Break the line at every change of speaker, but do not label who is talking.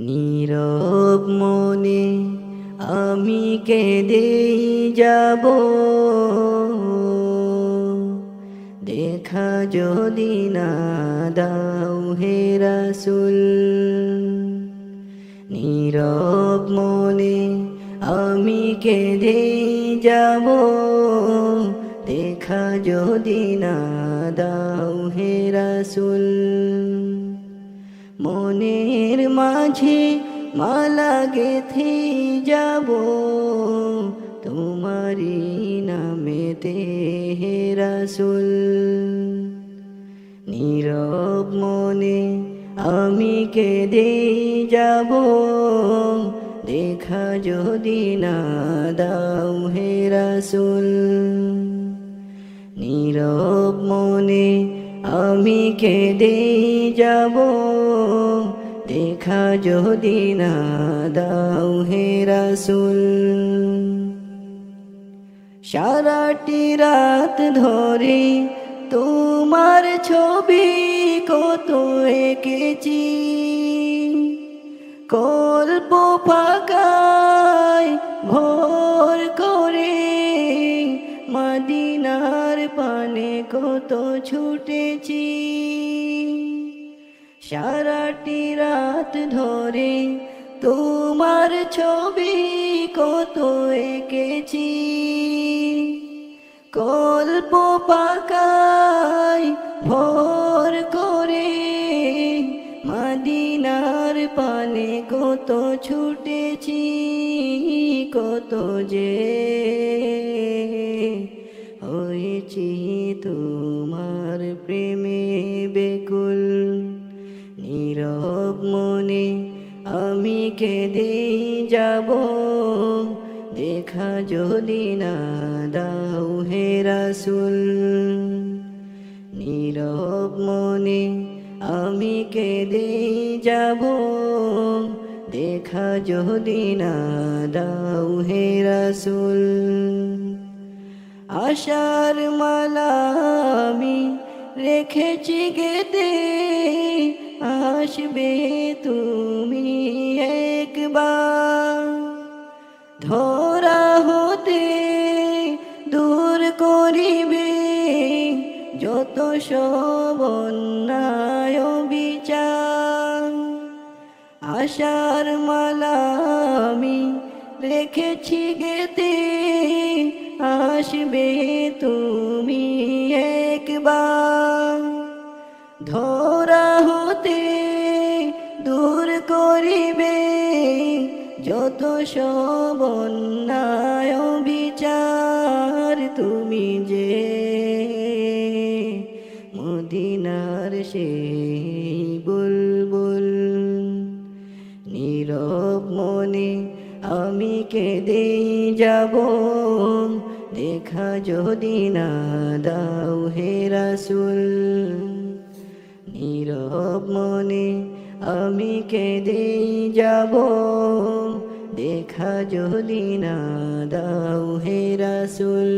নীরব মনে আমি কেঁদেই যাব, দেখা যদি না দাও হে রাসূল। নীরব মনে আমি কেঁদেই যাব, দেখা যদি না দাও হে রাসূল। মনের মাঝে মালা গেথে যাব তোমারি নামেতে হে রাসূল। নীরব মনে আমি কেঁদেই যাব, দেখা যদি না দাও হে রাসূল। নীরব মনে আমি কেঁদেই যাব, দেখা যদি না দাও হে রাসূল। সারাটি রাত ধরে তোমার ছবি কত এঁকেছি, কল্প ফাঁকায় ভোর করে মদিনার পানে কত ছুটেছি। সারাটি রাত ধরে তোমার ছবি কত এঁকেছি, কল্প পাকায় ভোর করে মদিনার পানে কত ছুটেছি। কত যে হয়েছি তোমার প্রেমে বেকুল। নীরব মনে আমি কেঁদেই যাব, দেখা যদি না দাও হে রাসূল। নীরব মনে আমি কেঁদেই যাব, দেখা যদি না দাও হে রাসূল। আশার মালা আমি রেখেছি গেতে, আসবে তুমি একবার। ধরা হতে দূর করিবে যত সব অন্যায় বিচার। আশার মালা আমি রেখেছি গেতে, আসবে তুমি একবার। ধরা হতে দূর করিবে যত সব অন্যায় বিচার। তুমি যে মদিনার সেই বুলবুল। নীরব মনে আমি কেঁদেই যাব, দেখা যদি না দাও হে রাসূল। নীরব মনে আমি কেঁদেই যাব, দেখা যদি না দাও হে রাসূল।